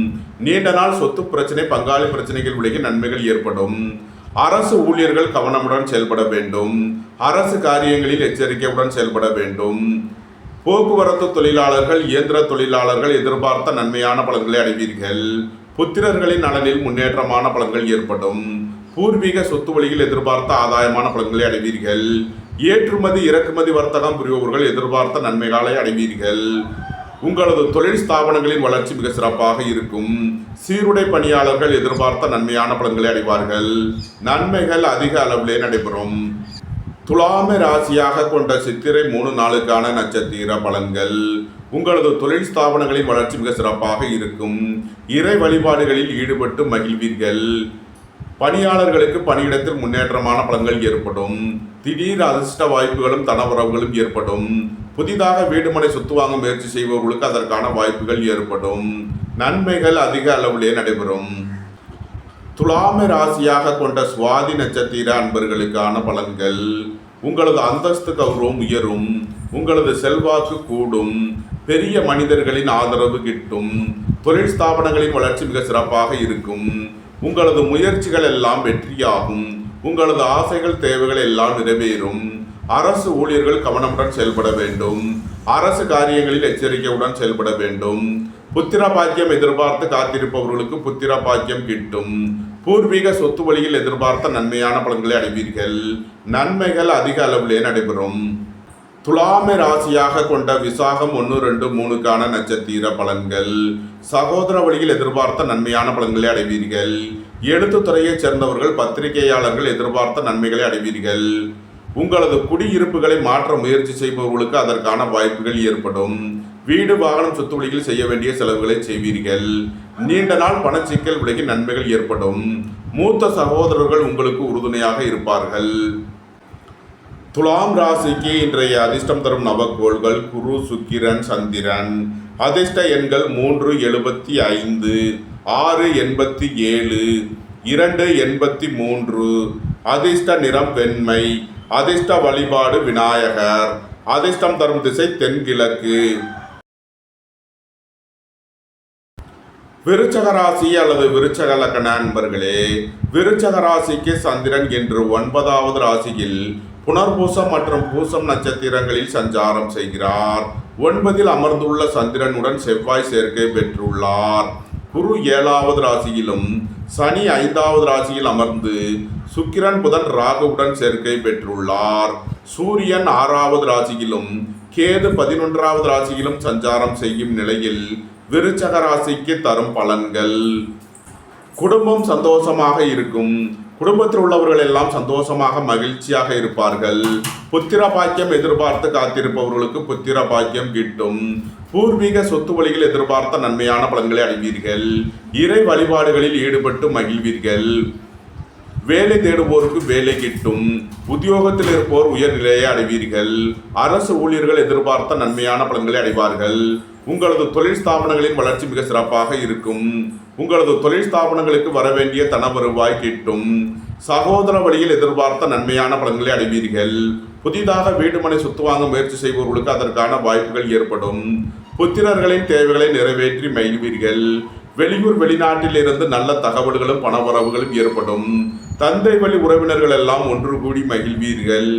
நீண்ட நாள் சொத்து பிரச்சனை, பங்காளி பிரச்சனைகள் விலகி நன்மைகள் ஏற்படும். அரசு ஊழியர்கள் கவனமுடன் செயல்பட வேண்டும். அரசு காரியங்களில் எச்சரிக்கையுடன் செயல்பட வேண்டும். போக்குவரத்து தொழிலாளர்கள், இயந்திர தொழிலாளர்கள் எதிர்பார்த்த நன்மையான பலன்களை அடைவீர்கள். புத்திரர்களின் நலனில் முன்னேற்றமான பலன்கள் ஏற்படும். பூர்வீக சொத்து வழியில் எதிர்பார்த்த ஆதாயமான பலன்களை அடைவீர்கள். ஏற்றுமதி இறக்குமதி வர்த்தகம் புரிபவர்கள் எதிர்பார்த்த நன்மைகளை அடைவீர்கள். உங்களது தொழில் ஸ்தாபனங்களின் வளர்ச்சி மிக சிறப்பாக இருக்கும். சீருடை பணியாளர்கள் எதிர்பார்த்த நன்மையான பலன்களை அடைவார்கள். நன்மைகள் அதிக அளவிலே நடைபெறும். துலாம ராசியாக கொண்ட சித்திரை 3-4க்கான நட்சத்திர பலன்கள். உங்களது தொழில் ஸ்தாபனங்களின் வளர்ச்சி மிக சிறப்பாக இருக்கும். இறை வழிபாடுகளில் ஈடுபட்டு மகிழ்வீர்கள். பணியாளர்களுக்கு பணியிடத்தில் முன்னேற்றமான பலன்கள் ஏற்படும். திடீர் அதிர்ஷ்ட வாய்ப்புகளும் தனவரவுகளும் ஏற்படும். புதிதாக வீடுமனை சொத்து வாங்க முயற்சி செய்பவர்களுக்கு அதற்கான வாய்ப்புகள் ஏற்படும். நன்மைகள் அதிக அளவிலே நடைபெறும். துலாம ராசியாக கொண்ட சுவாதி நட்சத்திர அன்பர்களுக்கான பலன்கள். உங்களது அந்தஸ்து கௌரவம் உயரும். உங்களது செல்வாக்கு கூடும். பெரிய மனிதர்களின் ஆதரவு கிட்டும். தொழில் ஸ்தாபனங்களின் வளர்ச்சி மிக சிறப்பாக இருக்கும். உங்களது முயற்சிகள் எல்லாம் வெற்றியாகும். உங்களது ஆசைகள், தேவைகள் எல்லாம் நிறைவேறும். அரசு ஊழியர்கள் கவனமுடன் செயல்பட வேண்டும். அரசு காரியங்களில் எச்சரிக்கையுடன் செயல்பட வேண்டும். புத்திர பாக்கியம் எதிர்பார்த்து காத்திருப்பவர்களுக்கு புத்திர பாக்கியம் கிட்டும். பூர்வீக சொத்து வழியில் எதிர்பார்த்த நன்மையான பலன்களை அடைவீர்கள். நன்மைகள் அதிக அளவிலே நடைபெறும். துலாம ராசியாக கொண்ட விசாகம் 1-2-3க்கான நட்சத்திர பலன்கள். சகோதர வழியில் எதிர்பார்த்த நன்மையான பலன்களை அடைவீர்கள். எழுத்துத்துறையைச் சேர்ந்தவர்கள், பத்திரிகையாளர்கள் எதிர்பார்த்த நன்மைகளை அடைவீர்கள். உங்களது குடியிருப்புகளை மாற்ற முயற்சி செய்பவர்களுக்கு அதற்கான வாய்ப்புகள் ஏற்படும். வீடு, வாகனம், சொத்து வழியில் செய்ய வேண்டிய செலவுகளை செய்வீர்கள். நீண்ட நாள் பணச்சிக்கல் விலகி நன்மைகள் ஏற்படும். மூத்த சகோதரர்கள் உங்களுக்கு உறுதுணையாக இருப்பார்கள். துலாம் ராசிக்கு இன்றைய அதிர்ஷ்டம் தரும் நவக்கோள்கள் குரு, சுக்கிரன், சந்திரன். அதிர்ஷ்ட எண்கள் 375, 687, 283. அதிர்ஷ்ட நிறம் வெண்மை. அதிர்ஷ்ட வழிபாடு விநாயகர். அதிர்ஷ்டம் தரும் திசை தென்கிழக்கு. விருச்சக ராசி அல்லது விருச்சக லக்ன அன்பர்களே, விருச்சக ராசிக்கு சந்திரன் என்று 9வது ராசியில் புனர்பூசம் மற்றும் பூசம் நட்சத்திரங்களில் சஞ்சாரம் செய்கிறார். 9ல் அமர்ந்துள்ள சந்திரனுடன் செவ்வாய் சேர்க்கை பெற்றுள்ளார். குரு 7வது ராசியிலும் சனி 5வது ராசியில் அமர்ந்து சுக்கிரன் புதன் ராகுவுடன் சேர்க்கை பெற்றுள்ளார். சூரியன் 6வது ராசியிலும் கேது 11வது ராசியிலும் சஞ்சாரம் செய்யும் நிலையில் விருச்சக ராசிக்கு தரும் பலன்கள். குடும்பம் சந்தோஷமாக இருக்கும். குடும்பத்தில் உள்ளவர்கள் எல்லாம் சந்தோஷமாக மகிழ்ச்சியாக இருப்பார்கள். புத்திர பாக்கியம் எதிர்பார்த்து காத்திருப்பவர்களுக்கு புத்திர பாக்கியம் கிட்டும். பூர்வீக சொத்து வழியில் எதிர்பார்த்த நன்மையான பலன்களை அடைவீர்கள். இறை வழிபாடுகளில் ஈடுபட்டு மகிழ்வீர்கள். வேலை தேடுவோருக்கு வேலை கிட்டும். உத்தியோகத்தில் இருப்போர் உயர்நிலையை அடைவீர்கள். அரசு ஊழியர்கள் எதிர்பார்த்த நன்மையான பலன்களை அடைவார்கள். உங்களது தொழில் ஸ்தாபனங்களின் வளர்ச்சி மிக சிறப்பாக இருக்கும். உங்களது தொழில் ஸ்தாபனங்களுக்கு வர வேண்டிய தன வருவாய் கிட்டும். சகோதர வழியில் எதிர்பார்த்த நன்மையான பலன்களை அடைவீர்கள். புதிதாக வீடு மனை சொத்து வாங்க முயற்சி செய்பவர்களுக்கு அதற்கான வாய்ப்புகள் ஏற்படும். புத்திரர்களின் தேவைகளை நிறைவேற்றி மகிழ்வீர்கள். வெளியூர் வெளிநாட்டில் இருந்து நல்ல தகவல்களும் பணவரவுகளும் ஏற்படும். தந்தை வழி உறவினர்கள் எல்லாம் ஒன்று கூடி மகிழ்வீர்கள்.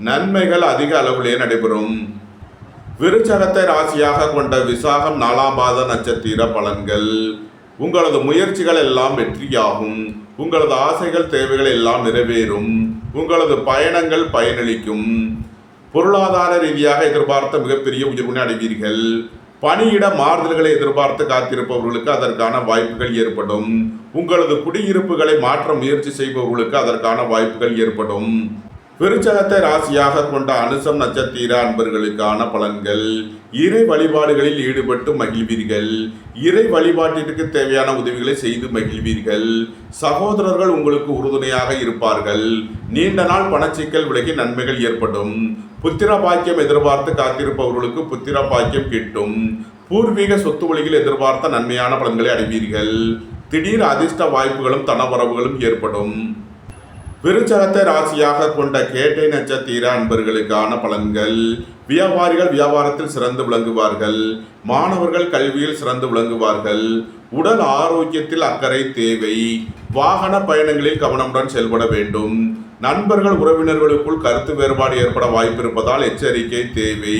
நன்மைகள் அதிக அளவிலே நடைபெறும். விருச்சகத்தை ராசியாக கொண்ட விசாகம் 4ஆம் பாத நட்சத்திர பலன்கள். உங்களது முயற்சிகள் எல்லாம் வெற்றியாகும். உங்களது ஆசைகள் தேவைகள் எல்லாம் நிறைவேறும். உங்களது பயணங்கள் பயனளிக்கும். பொருளாதார ரீதியாக எதிர்பார்த்த மிகப்பெரிய உயர்வினை அடைவீர்கள். பணியிட மாறுதல்களை எதிர்பார்த்து காத்திருப்பவர்களுக்கு அதற்கான வாய்ப்புகள் ஏற்படும். உங்களது குடியிருப்புகளை மாற்ற முயற்சி செய்பவர்களுக்கு அதற்கான வாய்ப்புகள் ஏற்படும். விருச்சகத்தை ராசியாக கொண்ட அனுசம் நட்சத்திர அன்பர்களுக்கான பலன்கள். இறை வழிபாடுகளில் ஈடுபட்டு மகிழ்வீர்கள். இறை வழிபாட்டிற்கு தேவையான உதவிகளை செய்து மகிழ்வீர்கள். சகோதரர்கள் உங்களுக்கு உறுதுணையாக இருப்பார்கள். நீண்ட நாள் பணச்சிக்கல் விலகி நன்மைகள் ஏற்படும். புத்திர பாக்கியம் எதிர்பார்த்து காத்திருப்பவர்களுக்கு புத்திர பாக்கியம் கிட்டும். பூர்வீக சொத்து வழியில் எதிர்பார்த்த நன்மையான பலன்களை அடைவீர்கள். திடீர் அதிர்ஷ்ட வாய்ப்புகளும் தனவரவுகளும் ஏற்படும். விருச்சகத்தை ராசியாக கொண்ட கேட்டை நட்சத்திர அன்பர்களுக்கான பலன்கள். வியாபாரிகள் வியாபாரத்தில் சிறந்து விளங்குவார்கள். மாணவர்கள் கல்வியில் சிறந்து விளங்குவார்கள். உடல் ஆரோக்கியத்தில் அக்கறை தேவை. வாகன பயணங்களில் கவனமுடன் செயல்பட வேண்டும். நண்பர்கள் உறவினர்களுக்குள் கருத்து வேறுபாடு ஏற்பட வாய்ப்பு இருப்பதால் எச்சரிக்கை தேவை.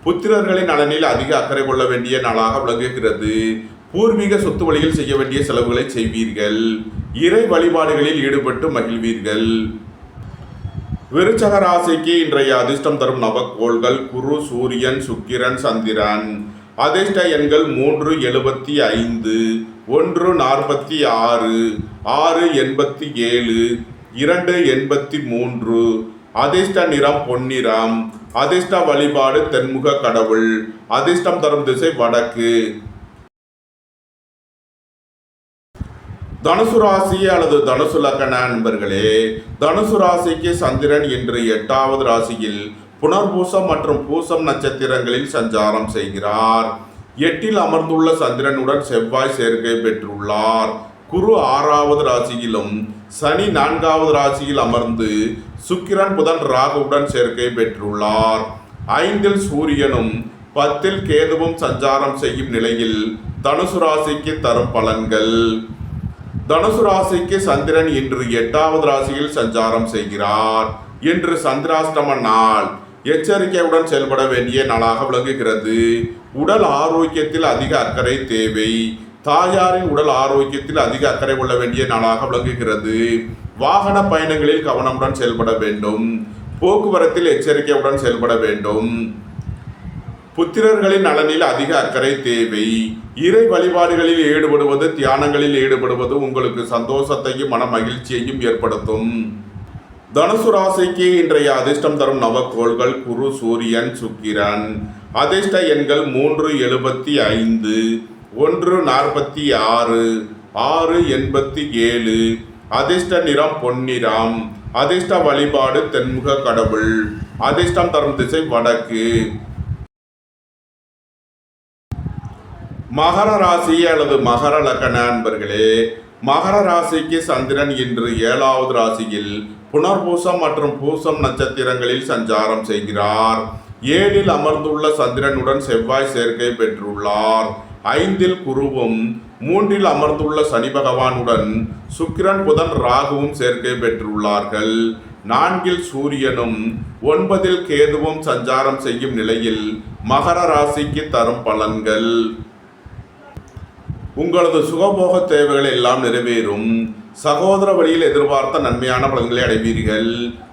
புத்திரர்களின் நலனில் அதிக அக்கறை கொள்ள வேண்டிய நாளாக விளங்குகிறது. பூர்வீக சொத்து வழியில் செய்ய வேண்டிய செலவுகளை செய்வீர்கள். இறை வழிபாடுகளில் ஈடுபட்டு மகிழ்வீர்கள். விருச்சக ராசிக்கு இன்றைய அதிர்ஷ்டம் தரும் நவக்கோள்கள் குரு, சூரியன், சுக்கிரன், சந்திரன். அதிர்ஷ்ட எண்கள் 375, 146, 687, 283. அதிர்ஷ்ட நிறம் பொன்னிறம். அதிர்ஷ்ட வழிபாடு தென்முக கடவுள். அதிர்ஷ்டம் தரும் திசை வடக்கு. தனுசு ராசி அல்லது தனுசு லக்ன நண்பர்களே, தனுசு ராசிக்கு சந்திரன் இன்று 8வது ராசியில் புனர்பூசம் மற்றும் பூசம் நட்சத்திரங்களில் சஞ்சாரம் செய்கிறார். 8இல் அமர்ந்துள்ள சந்திரனுடன் செவ்வாய் சேர்க்கை பெற்றுள்ளார். குரு 6வது ராசியிலும் சனி 4வது ராசியில் அமர்ந்து சுக்கிரன் புதன் ராகுவுடன் சேர்க்கை பெற்றுள்ளார். 5இல் சூரியனும் 10இல் கேதுவும் சஞ்சாரம் செய்யும் நிலையில் தனுசு ராசிக்கு தரும் பலன்கள். தனுசு ராசிக்கு சந்திரன் இன்று 8வது ராசியில் சஞ்சாரம் செய்கிறார். இன்று சந்திராஷ்டம நாள். எச்சரிக்கையுடன் செயல்பட வேண்டிய நாளாக விளங்குகிறது. உடல் ஆரோக்கியத்தில் அதிக அக்கறை தேவை. தாயாரின் உடல் ஆரோக்கியத்தில் அதிக அக்கறை கொள்ள வேண்டிய நாளாக விளங்குகிறது. வாகன பயணங்களில் கவனமுடன் செயல்பட வேண்டும். போக்குவரத்தில் எச்சரிக்கையுடன் செயல்பட வேண்டும். புத்திரர்களின் நலனில் அதிக அக்கறை தேவை. இறை வழிபாடுகளில் ஈடுபடுவது, தியானங்களில் ஈடுபடுவது உங்களுக்கு சந்தோஷத்தையும் மன மகிழ்ச்சியையும் ஏற்படுத்தும். தனுசு ராசிக்கு இன்றைய அதிர்ஷ்டம் தரும் நவக்கோள்கள் குரு, சூரியன், சுக்கிரன். அதிர்ஷ்ட எண்கள் 375, 146, 687. அதிர்ஷ்ட நிறம் பொன்னிறம். அதிர்ஷ்ட வழிபாடு தென்முக கடவுள். அதிர்ஷ்டம் தரும் திசை வடக்கு. மகர ராசி அல்லது மகர லக்ன நண்பர்களே, மகர ராசிக்கு சந்திரன் இன்று 7வது ராசியில் புனர்பூசம் மற்றும் பூசம் நட்சத்திரங்களில் சஞ்சாரம் செய்கிறார். 7இல் அமர்ந்துள்ள சந்திரனுடன் செவ்வாய் சேர்க்கை பெற்றுள்ளார். 5இல் குருவும் 3இல் அமர்ந்துள்ள சனி பகவானுடன் சுக்கிரன் புதன் ராகுவும் சேர்க்கை பெற்றுள்ளார்கள். 4இல் சூரியனும் 9இல் கேதுவும் சஞ்சாரம் செய்யும் நிலையில் மகர ராசிக்கு தரும் பலன்கள். உங்களது சுகபோக தேவைகள் எல்லாம் நிறைவேறும். சகோதர வழியில் எதிர்பார்த்த நன்மையான பலன்களை அடைவீர்கள்.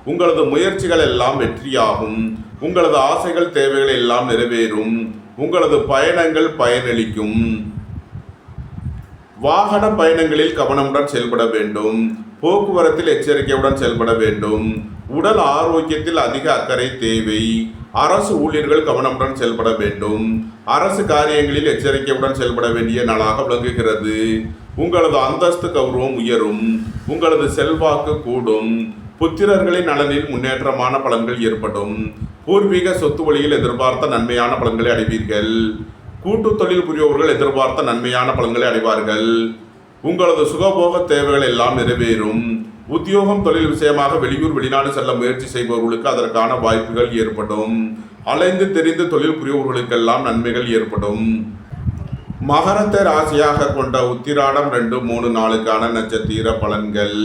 உங்களது முயற்சிகள் எல்லாம் வெற்றியாகும். உங்களது ஆசைகள் தேவைகள் எல்லாம் நிறைவேறும். உங்களது பயணங்கள் பயனளிக்கும். வாகன பயணங்களில் கவனமுடன் செயல்பட வேண்டும். போக்குவரத்தில் எச்சரிக்கையுடன் செயல்பட வேண்டும். உடல் ஆரோக்கியத்தில் அதிக அக்கறை தேவை. அரசு ஊழியர்கள் கவனமுடன் செயல்பட வேண்டும். அரசு காரியங்களில் எச்சரிக்கையுடன் செயல்பட வேண்டிய நாளாக விளங்குகிறது. உங்களது அந்தஸ்து கௌரவம் உயரும். உங்களது செல்வாக்கு கூடும். புத்திரர்களின் நலனில் முன்னேற்றமான பலன்கள் ஏற்படும். பூர்வீக சொத்து வழியில் எதிர்பார்த்த நன்மையான பலன்களை அடைவீர்கள். கூட்டு தொழில் புரிபவர்கள் எதிர்பார்த்த நன்மையான பலன்களை அடைவார்கள். உங்களது சுகபோக தேவைகள் எல்லாம் நிறைவேறும். உத்தியோகம் தொழில் விஷயமாக வெளியூர் வெளிநாடு செல்ல முயற்சி செய்பவர்களுக்கு அதற்கான வாய்ப்புகள் ஏற்படும். அலைந்து தெரிந்து தொழில் புரிபவர்களுக்கெல்லாம் நன்மைகள் ஏற்படும். மகரத்தை ராசியாக கொண்ட உத்திராடம் 2, 3 நாளுக்கான நட்சத்திர பலன்கள்.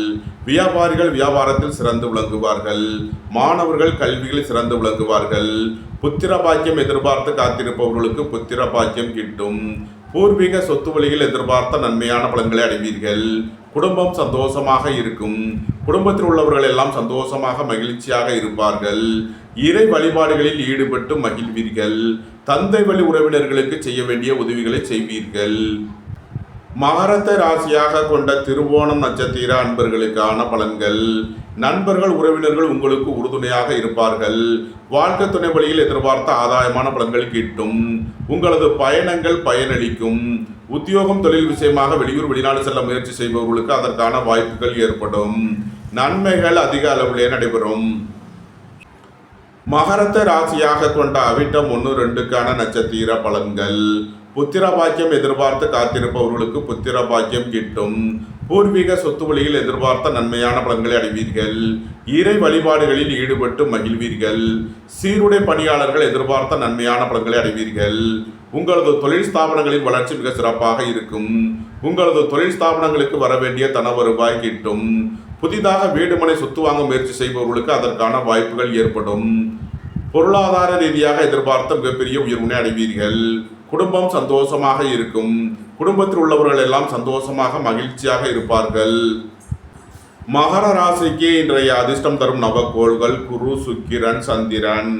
வியாபாரிகள் வியாபாரத்தில் சிறந்து விளங்குவார்கள். மாணவர்கள் கல்வியில் சிறந்து விளங்குவார்கள். புத்திர பாக்கியம் எதிர்பார்த்து காத்திருப்பவர்களுக்கு புத்திர பாக்கியம் கிட்டும். பூர்வீக சொத்து வழியில் எதிர்பார்த்த நன்மையான பலன்களை அடைவீர்கள். குடும்பம் சந்தோஷமாக இருக்கும். குடும்பத்தில் உள்ளவர்கள் எல்லாம் சந்தோஷமாக மகிழ்ச்சியாக இருப்பார்கள். இறை வழிபாடுகளில் ஈடுபட்டு மகிழ்வீர்கள். தந்தை வழி உறவினர்களுக்கு செய்ய வேண்டிய உதவிகளை செய்வீர்கள். மகரத்தை ராசியாக கொண்ட திருவோணம் நட்சத்திர அன்பர்களுக்கான பலன்கள். நண்பர்கள் உறவினர்கள் உங்களுக்கு உறுதுணையாக இருப்பார்கள். வாழ்க்கை துணை வழியில் எதிர்பார்த்த ஆதாயமான பலன்கள் கிட்டும். உங்களது பயணங்கள் பயனளிக்கும். உத்தியோகம் தொழில் விஷயமாக வெளியூர் வெளிநாடு செல்ல முயற்சி செய்பவர்களுக்கு அதற்கான வாய்ப்புகள் ஏற்படும். நன்மைகள் அதிக அளவிலே நடைபெறும். மகரத்தை ராசியாக கொண்ட அவிட்டம் 1, 2க்கான நட்சத்திர பலன்கள். புத்திர பாக்கியம் எதிர்பார்த்து காத்திருப்பவர்களுக்கு புத்திர பாக்கியம் கிட்டும். பூர்வீக சொத்து வழியில் எதிர்பார்த்த நன்மையான பலன்களை அடைவீர்கள். இறை வழிபாடுகளில் ஈடுபட்டு மகிழ்வீர்கள். சீருடை பணியாளர்கள் எதிர்பார்த்த நன்மையான பலன்களை அடைவீர்கள். உங்களது தொழில் ஸ்தாபனங்களின் வளர்ச்சி மிக சிறப்பாக இருக்கும். உங்களது தொழில் ஸ்தாபனங்களுக்கு வர வேண்டிய தன வருவாய் கிட்டும். புதிதாக வீடுமனை சொத்து வாங்க முயற்சி செய்பவர்களுக்கு அதற்கான வாய்ப்புகள் ஏற்படும். பொருளாதார ரீதியாக எதிர்பார்த்த மிகப்பெரிய உயர்வினை அடைவீர்கள். குடும்பம் சந்தோஷமாக இருக்கும். குடும்பத்தில் உள்ளவர்கள் எல்லாம் சந்தோஷமாக மகிழ்ச்சியாக இருப்பார்கள். மகர ராசிக்கு இன்றைய அதிர்ஷ்டம் தரும் நவக்கோள்கள் குரு, சுக்கிரன், சந்திரன்.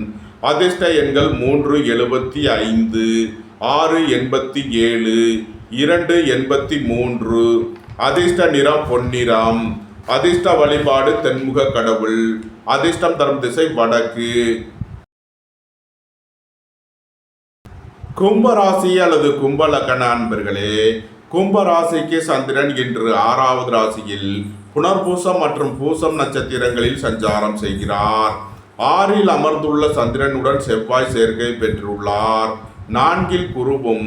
அதிர்ஷ்ட எண்கள் 3, 75, 6, 87, 2, 83. அதிர்ஷ்ட நிறம் பொன்னிறம். அதிர்ஷ்ட வழிபாடு தென்முக கடவுள். அதிர்ஷ்டம் தரும் திசை வடக்கு. கும்பராசி அல்லது கும்ப லக்ன அன்பர்களே, கும்பராசிக்கு சந்திரன் இன்று 6வது ராசியில் புனர்பூசம் மற்றும் பூசம் நட்சத்திரங்களில் சஞ்சாரம் செய்கிறார். 6ல் அமர்ந்துள்ள சந்திரனுடன் செவ்வாய் சேர்க்கை பெற்றுள்ளார். 4ல் குருவும்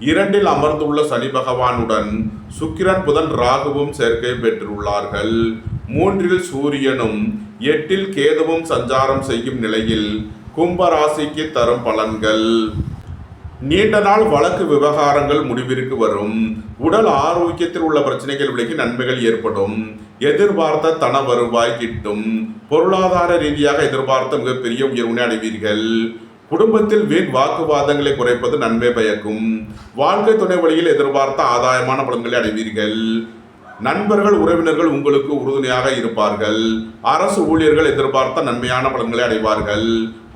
2ல் அமர்ந்துள்ள சனி பகவானுடன் சுக்கிரன், புதன், ராகுவும் சேர்க்கை பெற்றுள்ளார்கள். 3ல் சூரியனும் 8ல் கேதுவும் சஞ்சாரம் செய்யும் நிலையில் கும்பராசிக்கு தரும் பலன்கள். நீண்ட நாள் வழக்கு விவகாரங்கள் முடிவிற்கு வரும். உடல் ஆரோக்கியத்தில் உள்ள பிரச்சனைகள் விலகி நன்மைகள் ஏற்படும். எதிர்பார்த்த தன வருவாய் கிட்டும். பொருளாதார ரீதியாக எதிர்பார்த்த மிகப்பெரிய உயர்வினை அடைவீர்கள். குடும்பத்தில் வீண் வாக்குவாதங்களை குறைப்பது நன்மை பயக்கும். வாழ்க்கை துணை வழியில் எதிர்பார்த்த ஆதாயமான பலன்களை அடைவீர்கள். நண்பர்கள் உறவினர்கள் உங்களுக்கு உறுதுணையாக இருப்பார்கள். அரசு ஊழியர்கள் எதிர்பார்த்த நன்மையான பலன்களை அடைவார்கள்.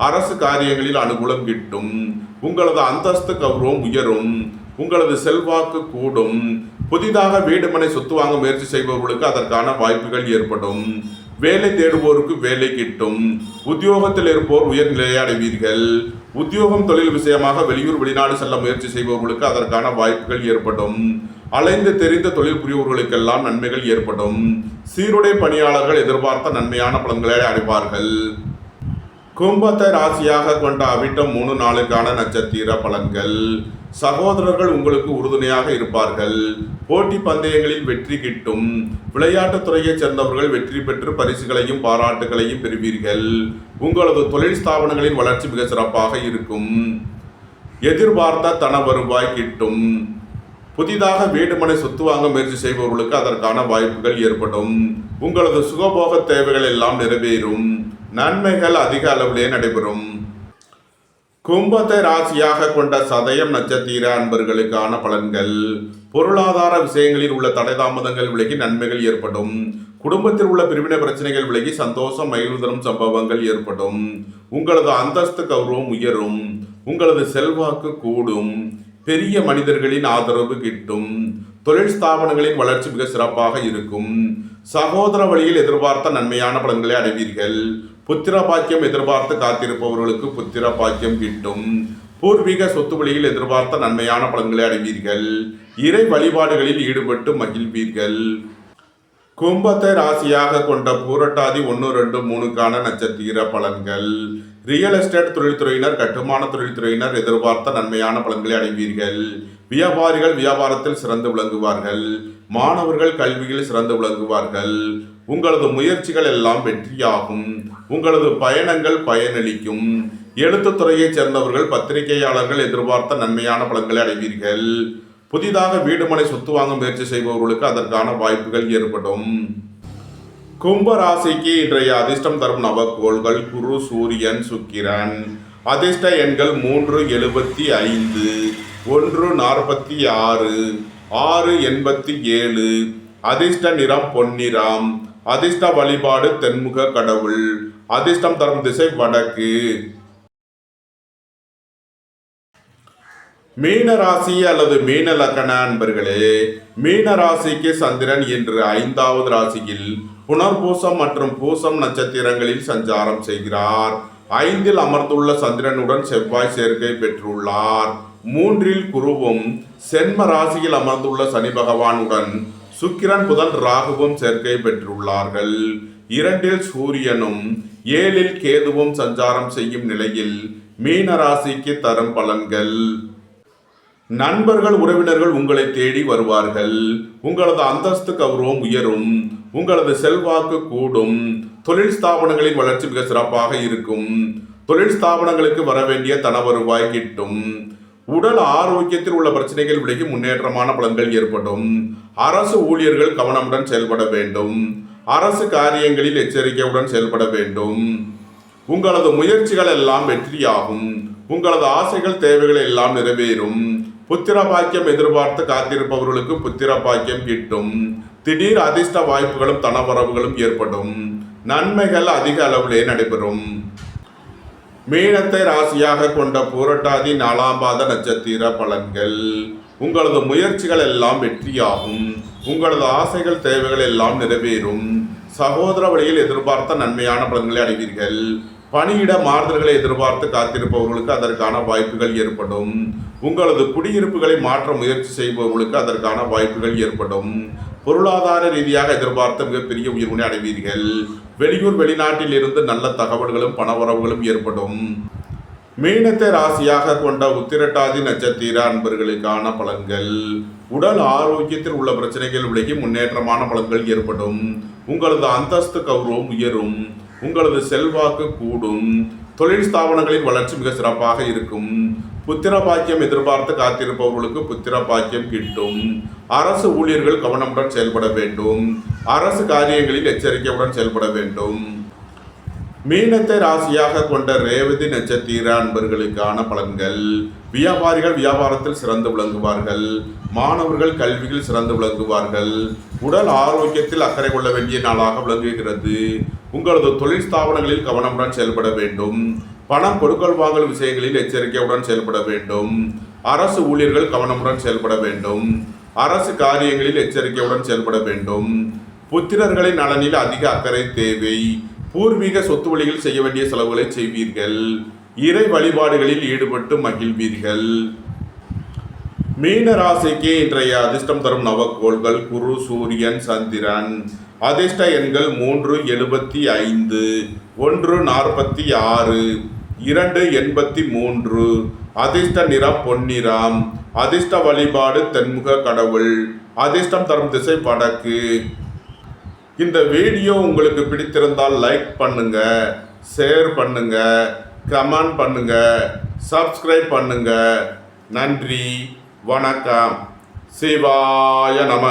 அரசு காரியங்களில் அனுகூலம் கிட்டும். உங்களது அந்தஸ்து கௌரவம் உயரும். உங்களது செல்வாக்கு கூடும். புதிதாக வீடுமனை சொத்து வாங்க முயற்சி செய்பவர்களுக்கு அதற்கான வாய்ப்புகள் ஏற்படும். வேலை தேடுவோருக்கு வேலை கிட்டும். உத்தியோகத்தில் இருப்போர் உயர்நிலையை அடைவீர்கள். உத்தியோகம் தொழில் விஷயமாக வெளியூர் வெளிநாடு செல்ல முயற்சி செய்பவர்களுக்கு அதற்கான வாய்ப்புகள் ஏற்படும். அலைந்து தெரிந்த தொழில் புரிபவர்களுக்கெல்லாம் நன்மைகள் ஏற்படும். சீருடை பணியாளர்கள் எதிர்பார்த்த நன்மையான பலன்களை அடைவார்கள். கும்பத்தை ராசியாக கொண்ட அவிட்டம் 3 நாளுக்கான நட்சத்திர பலன்கள். சகோதரர்கள் உங்களுக்கு உறுதுணையாக இருப்பார்கள். போட்டி பந்தயங்களில் வெற்றி கிட்டும். விளையாட்டுத் துறையைச் சேர்ந்தவர்கள் வெற்றி பெற்று பரிசுகளையும் பாராட்டுகளையும் பெறுவீர்கள். உங்களது தொழில் ஸ்தாபனங்களின் வளர்ச்சி மிக சிறப்பாக இருக்கும். எதிர்பார்த்த தன வருவாய் கிட்டும். புதிதாக வீடுமனை சொத்து வாங்க முயற்சி செய்பவர்களுக்கு அதற்கான வாய்ப்புகள் ஏற்படும். உங்களது சுகபோக தேவைகள் எல்லாம் நிறைவேறும். நன்மைகள் அதிக அளவிலே நடைபெறும். கும்பத்தை ராசியாக கொண்ட சதயம் நட்சத்திர அன்பர்களுக்கான பலன்கள். பொருளாதார விஷயங்களில் உள்ள தடை தாமதங்கள் விலகி நன்மைகள் ஏற்படும். குடும்பத்தில் உள்ள பிரிவினை பிரச்சனைகள் விலகி சந்தோஷம் மகிழ்வு தரும் சம்பவங்கள் ஏற்படும். உங்களது அந்தஸ்து கௌரவம் உயரும். உங்களது செல்வாக்கு கூடும். பெரிய மனிதர்களின் ஆதரவு கிட்டும். தொழில் ஸ்தாபனங்களின் வளர்ச்சி மிக சிறப்பாக இருக்கும். சகோதர வழியில் எதிர்பார்த்த நன்மையான பலன்களை அடைவீர்கள். புத்திர பாக்கியம் எதிர்பார்த்து காத்திருப்பவர்களுக்கு புத்திர பாக்கியம் கிட்டும். பூர்வீக சொத்து வழியில் எதிர்பார்த்த நன்மையான பலன்களை அடைவீர்கள். இறை வழிபாடுகளில் ஈடுபட்டு மகிழ்வீர்கள். கும்பத்தை ராசியாக கொண்ட பூரட்டாதி 1, 2, 3க்கான நட்சத்திர பலன்கள். ரியல் எஸ்டேட் தொழில்துறையினர், கட்டுமான தொழில்துறையினர் எதிர்பார்த்த நன்மையான பலன்களை அடைவீர்கள். வியாபாரிகள் வியாபாரத்தில் சிறந்து விளங்குவார்கள். மாணவர்கள் கல்வியில் சிறந்து விளங்குவார்கள். உங்களது முயற்சிகள் எல்லாம் வெற்றியாகும். உங்களது பயணங்கள் பயனளிக்கும். எழுத்துத்துறையைச் சேர்ந்தவர்கள், பத்திரிகையாளர்கள் எதிர்பார்த்த நன்மையான பலன்களை அடைவீர்கள். புதிதாக வீடு மனை சொத்து வாங்க முயற்சி செய்பவர்களுக்கு அதற்கான வாய்ப்புகள் ஏற்படும். கும்ப ராசிக்கு இன்றைய அதிர்ஷ்டம் தரும் நவக்கோள்கள் குரு, சூரியன், சுக்கிரன். அதிர்ஷ்ட எண்கள் 3, 75, 1, 46, 6, 87. அதிர்ஷ்ட நிறம் பொன்னிறம். அதிர்ஷ்ட வழிபாடு தென்முக கடவுள். அதிர்ஷ்டம் தரும் திசை வடக்கு. மீன ராசி அல்லது மீன லக்கண அன்பர்களே, மீன ராசிக்கு சந்திரன் இன்று 5வது ராசியில் புனர்பூசம் மற்றும் பூசம் நட்சத்திரங்களில் சஞ்சாரம் செய்கிறார். 5இல் அமர்ந்துள்ள சந்திரனுடன் செவ்வாய் சேர்க்கை பெற்றுள்ளார். 3இல் குருவும் சென்ம ராசியில் அமர்ந்துள்ள சனி பகவானுடன் சுக்கிரன், புதன், ராகுவும் சேர்க்கை பெற்றுள்ளார்கள். 2இல் சூரியனும் 7இல் கேதுவும் சஞ்சாரம் செய்யும் நிலையில் மீன ராசிக்கு தரும் பலன்கள். நண்பர்கள், உறவினர்கள் உங்களை தேடி வருவார்கள். உங்களது அந்தஸ்து, கௌரவம் உயரும். உங்களது செல்வாக்கு கூடும். தொழில் ஸ்தாபனங்களின் வளர்ச்சி மிக சிறப்பாக இருக்கும். தொழில் ஸ்தாபனங்களுக்கு வர வேண்டிய தன வருவாய் கிட்டும். உடல் ஆரோக்கியத்தில் உள்ள பிரச்சனைகள் விலகி முன்னேற்றமான பலன்கள் ஏற்படும். அரசு ஊழியர்கள் கவனமுடன் செயல்பட வேண்டும். அரசு காரியங்களில் எச்சரிக்கையுடன் செயல்பட வேண்டும். உங்களது முயற்சிகள் எல்லாம் வெற்றியாகும். உங்களது ஆசைகள், தேவைகள் எல்லாம் நிறைவேறும். புத்திர பாக்கியம் எதிர்பார்த்து காத்திருப்பவர்களுக்கு புத்திர பாக்கியம் கிட்டும். திடீர் அதிர்ஷ்ட வாய்ப்புகளும் தனவரவுகளும் ஏற்படும். நன்மைகள் அதிக அளவிலே நடைபெறும். மீனத்தை ராசியாக கொண்ட பூரட்டாதி 4ஆம் பாத நட்சத்திர பலன்கள். உங்களது முயற்சிகள் எல்லாம் வெற்றியாகும். உங்களது ஆசைகள், தேவைகள் எல்லாம் நிறைவேறும். சகோதர வழியில் எதிர்பார்த்த நன்மையான பலன்களை அடைவீர்கள். பணியிட மாறுதல்களை எதிர்பார்த்து காத்திருப்பவர்களுக்கு அதற்கான வாய்ப்புகள் ஏற்படும். உங்களது குடியிருப்புகளை மாற்ற முயற்சி செய்பவர்களுக்கு அதற்கான வாய்ப்புகள் ஏற்படும். பொருளாதார ரீதியாக எதிர்பார்த்த மிகப்பெரிய உயர்வினை அடைவீர்கள். வெளியூர், வெளிநாட்டில் இருந்து நல்ல தகவல்களும் பணவரவுகளும் ஏற்படும். மீனத்தை ராசியாக கொண்ட உத்திரட்டாதி நட்சத்திர அன்பர்களுக்கான பலன்கள். உடல் ஆரோக்கியத்தில் உள்ள பிரச்சனைகள் விலகி முன்னேற்றமான பலன்கள் ஏற்படும். உங்களது அந்தஸ்து, கௌரவம் உயரும். உங்களது செல்வாக்கு கூடும். தொழில் ஸ்தாபனங்களின் வளர்ச்சி மிக சிறப்பாக இருக்கும். புத்திர பாக்கியம் எதிர்பார்த்து காத்திருப்பவர்களுக்கு புத்திர பாக்கியம் கிட்டும். அரசு ஊழியர்கள் கவனமுடன் செயல்பட வேண்டும். அரசு காரியங்களில் எச்சரிக்கையுடன் செயல்பட வேண்டும். மீனத்தை ராசியாக கொண்ட ரேவதி நட்சத்திர அன்பர்களுக்கான பலன்கள். வியாபாரிகள் வியாபாரத்தில் சிறந்து விளங்குவார்கள். மாணவர்கள் கல்வியில் சிறந்து விளங்குவார்கள். உடல் ஆரோக்கியத்தில் அக்கறை கொள்ள வேண்டிய நாளாக விளங்குகிறது. உங்களது தொழில் ஸ்தாபனங்களில் கவனமுடன் செயல்பட வேண்டும். பணம் கொடுக்கல் வாங்கல் விஷயங்களில் எச்சரிக்கையுடன் செயல்பட வேண்டும். அரசு ஊழியர்கள் கவனமுடன் செயல்பட வேண்டும். அரசு காரியங்களில் எச்சரிக்கையுடன் செயல்பட வேண்டும். புத்திரர்களின் நலனில் அதிக அக்கறை தேவை. பூர்வீக சொத்து வழியில் செய்ய வேண்டிய செலவுகளை செய்வீர்கள். இறை வழிபாடுகளில் ஈடுபட்டு மகிழ்வீர்கள். மீன ராசிக்கு இன்றைய அதிர்ஷ்டம் தரும் நவக்கோள்கள் குரு, சூரியன், சந்திரன். அதிர்ஷ்ட எண்கள் 3, 75, 1, 46, 2, 83. அதிர்ஷ்ட நிறம் பொன்னிறம். அதிர்ஷ்ட வழிபாடு தென்முக கடவுள். அதிர்ஷ்டம் தரும் திசை வடக்கு. இந்த வீடியோ உங்களுக்கு பிடித்திருந்தால் லைக் பண்ணுங்க, ஷேர் பண்ணுங்க, கமெண்ட் பண்ணுங்க, சப்ஸ்கிரைப் பண்ணுங்க. நன்றி, வணக்கம். சிவாய நம.